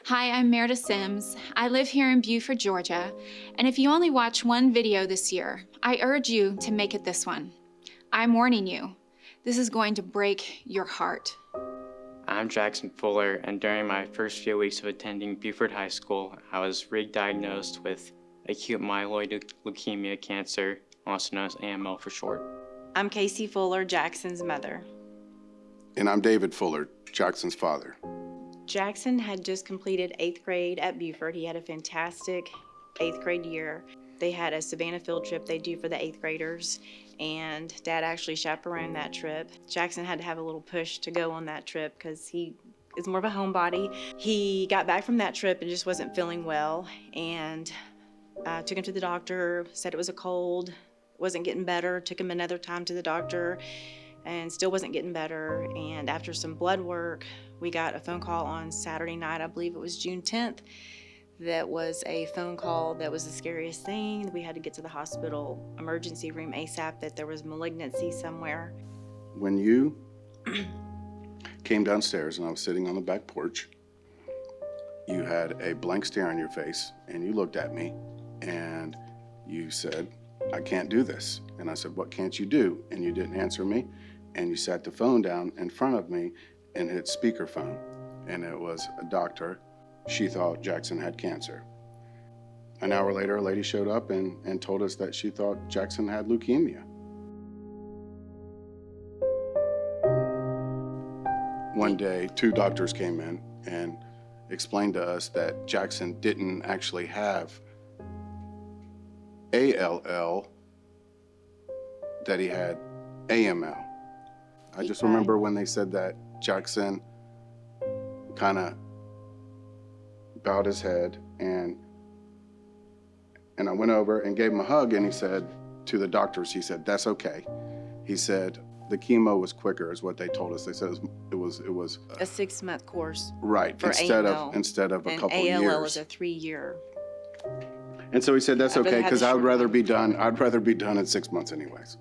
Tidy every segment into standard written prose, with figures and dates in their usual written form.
Hi, I'm Meredith Sims. I live here in Beaufort, Georgia, and if you only watch one video this year, I urge you to make it this one. I'm warning you, this is going to break your heart. I'm Jackson Fuller, and during my first few weeks of attending Beaufort High School, I was re-diagnosed with acute myeloid leukemia cancer, also known as AML for short. I'm Casey Fuller, Jackson's mother. And I'm David Fuller, Jackson's father. Jackson had just completed 8th grade at Beaufort. He had a fantastic 8th grade year. They had a Savannah field trip they do for the 8th graders, and Dad actually chaperoned that trip. Jackson had to have a little push to go on that trip because he is more of a homebody. He got back from that trip and just wasn't feeling well, and took him to the doctor, said it was a cold, wasn't getting better, took him another time to the doctor, and still wasn't getting better. And after some blood work, we got a phone call on Saturday night, I believe it was June 10th. That was a phone call that was the scariest thing. We had to get to the hospital emergency room ASAP, that there was malignancy somewhere. When you came downstairs and I was sitting on the back porch, you had a blank stare on your face and you looked at me and you said, "I can't do this." And I said, "What can't you do?" And you didn't answer me, and you sat the phone down in front of me and hit speakerphone, and it was a doctor. She thought Jackson had cancer. An hour later, a lady showed up and told us that she thought Jackson had leukemia. One day, 2 doctors came in and explained to us that Jackson didn't actually have ALL, that he had AML. I just remember when they said that, Jackson kind of bowed his head, and I went over and gave him a hug, and he said to the doctors, he said, "That's okay." He said the chemo was quicker, is what they told us. They said it was A 6-month course. right, for instead AML, of a couple and ALL years. was a 3-year. And so he said, "That's I'd rather okay, have because the I'd short rather one." be done. I'd rather be done in 6 months, anyways."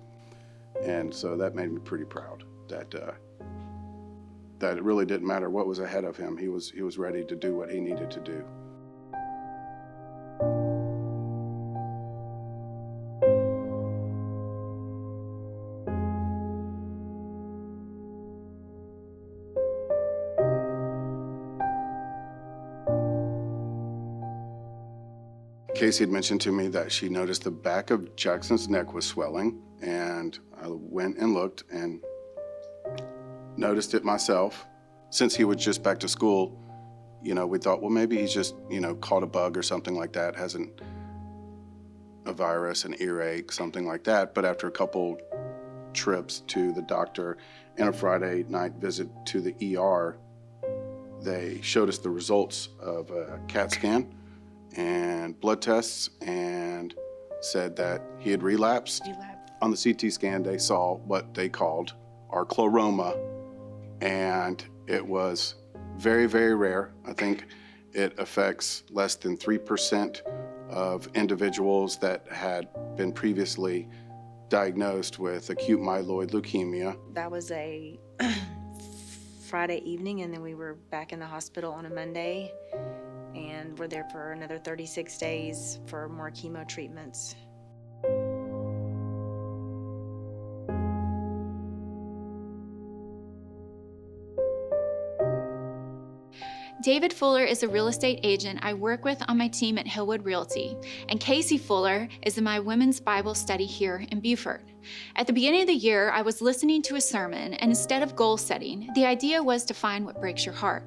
And so that made me pretty proud that it really didn't matter what was ahead of him. He was ready to do what he needed to do. Casey had mentioned to me that she noticed the back of Jackson's neck was swelling, and I went and looked and noticed it myself. Since he was just back to school, we thought, well, maybe he's just, caught a bug or something like that, hasn't a virus, an earache, something like that. But after a couple trips to the doctor and a Friday night visit to the ER, they showed us the results of a CAT scan and blood tests, and said that he had relapsed. On the CT scan, they saw what they called our chloroma, and it was very, very rare. I think it affects less than 3% of individuals that had been previously diagnosed with acute myeloid leukemia. That was a Friday evening, and then we were back in the hospital on a Monday, and we're there for another 36 days for more chemo treatments. David Fuller is a real estate agent I work with on my team at Hillwood Realty, and Casey Fuller is in my women's Bible study here in Beaufort. At the beginning of the year, I was listening to a sermon, and instead of goal setting, the idea was to find what breaks your heart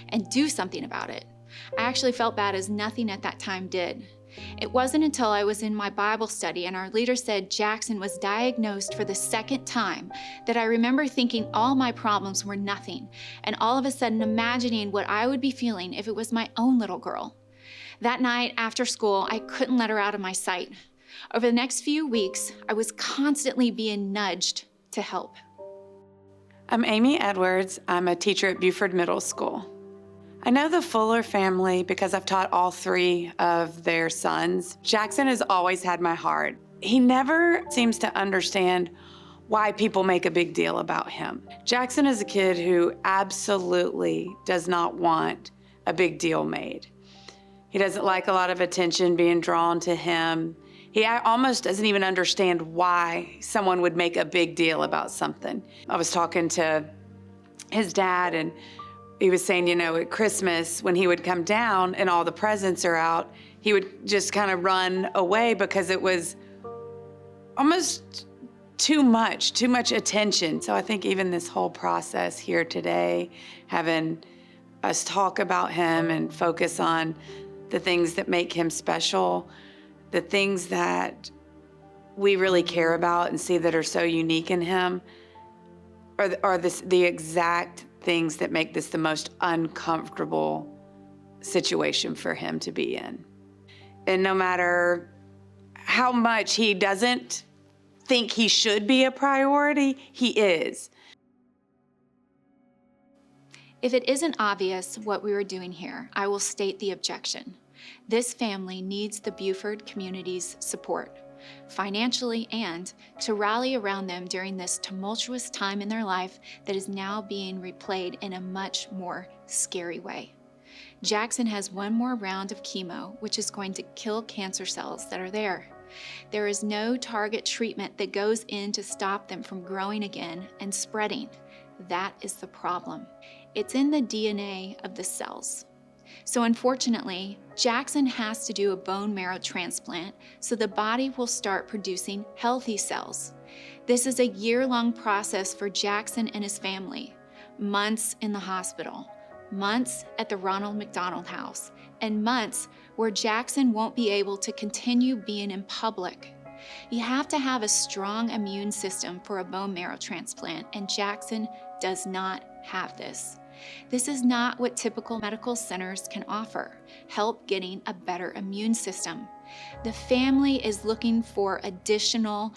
and do something about it. I actually felt bad as nothing at that time did. It wasn't until I was in my Bible study and our leader said Jackson was diagnosed for the 2nd time that I remember thinking all my problems were nothing, and all of a sudden imagining what I would be feeling if it was my own little girl. That night after school, I couldn't let her out of my sight. Over the next few weeks, I was constantly being nudged to help. I'm Amy Edwards. I'm a teacher at Beaufort Middle School. I know the Fuller family because I've taught all 3 of their sons. Jackson has always had my heart. He never seems to understand why people make a big deal about him. Jackson is a kid who absolutely does not want a big deal made. He doesn't like a lot of attention being drawn to him. He almost doesn't even understand why someone would make a big deal about something. I was talking to his dad, and he was saying, you know, at Christmas when he would come down and all the presents are out, he would just kind of run away because it was almost too much attention. So I think even this whole process here today, having us talk about him and focus on the things that make him special, the things that we really care about and see that are so unique in him, are the exact things that make this the most uncomfortable situation for him to be in. And no matter how much he doesn't think he should be a priority, he is. If it isn't obvious what we were doing here, I will state the objection. This family needs the Buford community's support, financially and to rally around them during this tumultuous time in their life that is now being replayed in a much more scary way. Jackson has one more round of chemo, which is going to kill cancer cells that are there. There is no target treatment that goes in to stop them from growing again and spreading. That is the problem. It's in the DNA of the cells. So unfortunately, Jackson has to do a bone marrow transplant so the body will start producing healthy cells. This is a year-long process for Jackson and his family. Months in the hospital, months at the Ronald McDonald House, and months where Jackson won't be able to continue being in public. You have to have a strong immune system for a bone marrow transplant, and Jackson does not have this. This is not what typical medical centers can offer, help getting a better immune system. The family is looking for additional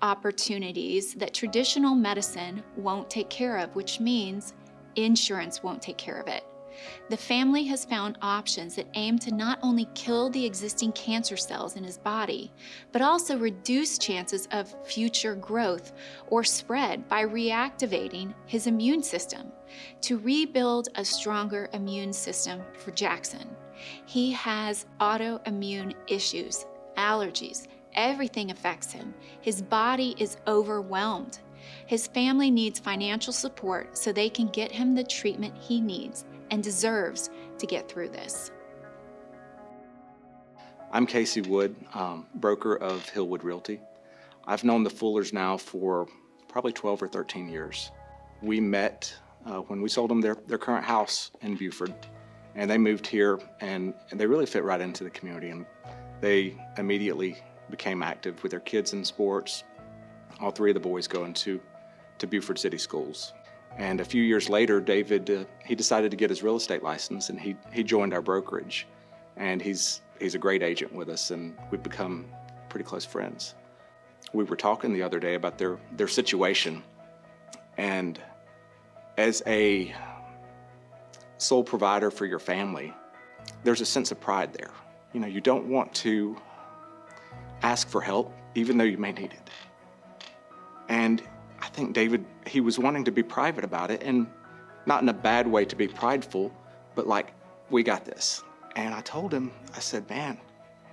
opportunities that traditional medicine won't take care of, which means insurance won't take care of it. The family has found options that aim to not only kill the existing cancer cells in his body, but also reduce chances of future growth or spread by reactivating his immune system to rebuild a stronger immune system for Jackson. He has autoimmune issues, allergies, everything affects him. His body is overwhelmed. His family needs financial support so they can get him the treatment he needs and deserves to get through this. I'm Casey Wood, broker of Hillwood Realty. I've known the Fullers now for probably 12 or 13 years. We met when we sold them their current house in Buford, and they moved here, and they really fit right into the community, and they immediately became active with their kids in sports. All three of the boys go into Buford City schools. And a few years later, David, he decided to get his real estate license, and he joined our brokerage. And he's a great agent with us, and we've become pretty close friends. We were talking the other day about their situation, and as a sole provider for your family, there's a sense of pride there. You know, you don't want to ask for help, even though you may need it. And I think David, he was wanting to be private about it, and not in a bad way to be prideful, but like, we got this. And I told him, I said, man,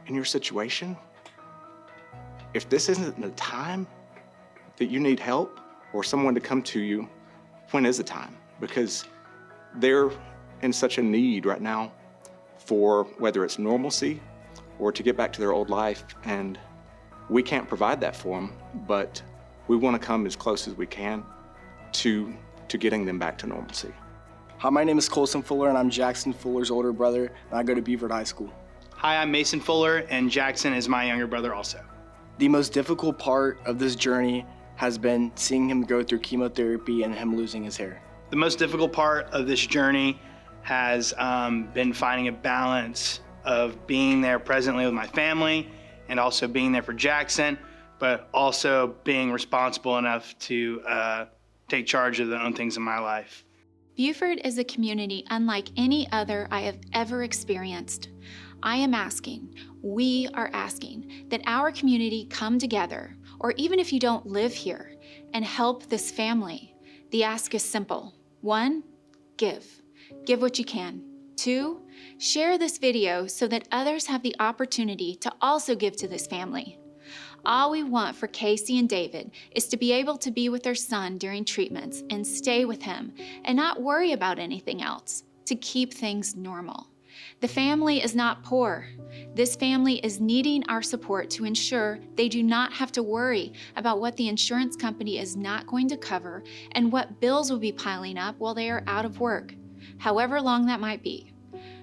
in your situation, if this isn't the time that you need help or someone to come to you, when is the time? Because they're in such a need right now for whether it's normalcy or to get back to their old life, and we can't provide that for them, but we want to come as close as we can to getting them back to normalcy. Hi, my name is Colson Fuller, and I'm Jackson Fuller's older brother, and I go to Buford High School. Hi, I'm Mason Fuller, and Jackson is my younger brother also. The most difficult part of this journey has been seeing him go through chemotherapy and him losing his hair. The most difficult part of this journey has been finding a balance of being there presently with my family and also being there for Jackson, but also being responsible enough to take charge of the own things in my life. Buford is a community unlike any other I have ever experienced. I am asking, we are asking, that our community come together, or even if you don't live here, and help this family. The ask is simple. 1, give. Give what you can. 2, share this video so that others have the opportunity to also give to this family. All we want for Casey and David is to be able to be with their son during treatments and stay with him and not worry about anything else, to keep things normal. The family is not poor. This family is needing our support to ensure they do not have to worry about what the insurance company is not going to cover and what bills will be piling up while they are out of work, however long that might be.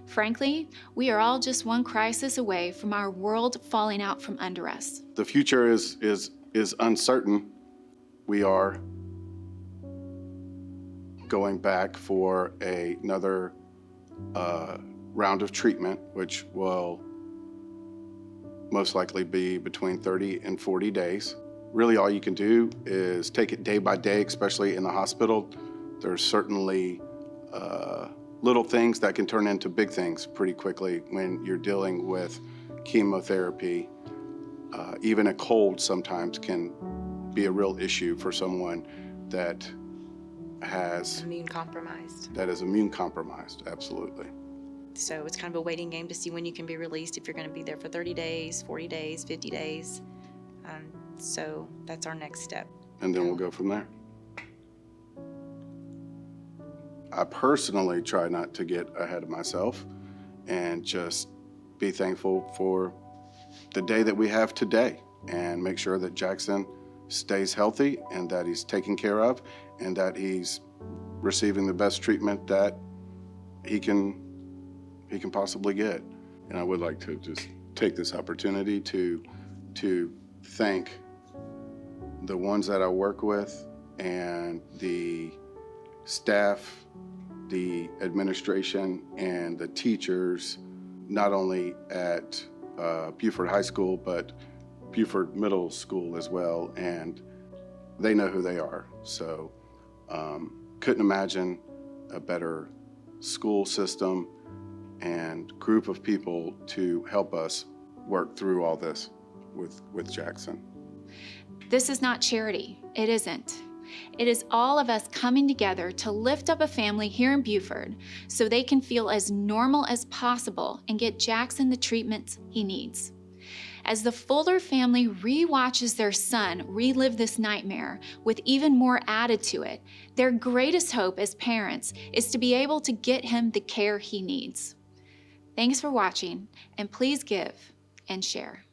Frankly, we are all just one crisis away from our world falling out from under us. The future is uncertain. We are going back for another round of treatment, which will most likely be between 30 and 40 days. Really, all you can do is take it day by day, especially in the hospital. There's certainly little things that can turn into big things pretty quickly when you're dealing with chemotherapy. Even a cold sometimes can be a real issue for someone that has Immune compromised. that is immune compromised, absolutely. So it's kind of a waiting game to see when you can be released, if you're going to be there for 30 days, 40 days, 50 days. So that's our next step. And then we'll go from there. I personally try not to get ahead of myself and just be thankful for the day that we have today and make sure that Jackson stays healthy and that he's taken care of and that he's receiving the best treatment that he can possibly get. And I would like to just take this opportunity to thank the ones that I work with and the staff, the administration, and the teachers, not only at Buford High School, but Buford Middle School as well, and they know who they are. So couldn't imagine a better school system and group of people to help us work through all this with Jackson. This is not charity. It isn't. It is all of us coming together to lift up a family here in Buford so they can feel as normal as possible and get Jackson the treatments he needs. As the Fuller family re-watches their son relive this nightmare with even more added to it, their greatest hope as parents is to be able to get him the care he needs. Thanks for watching, and please give and share.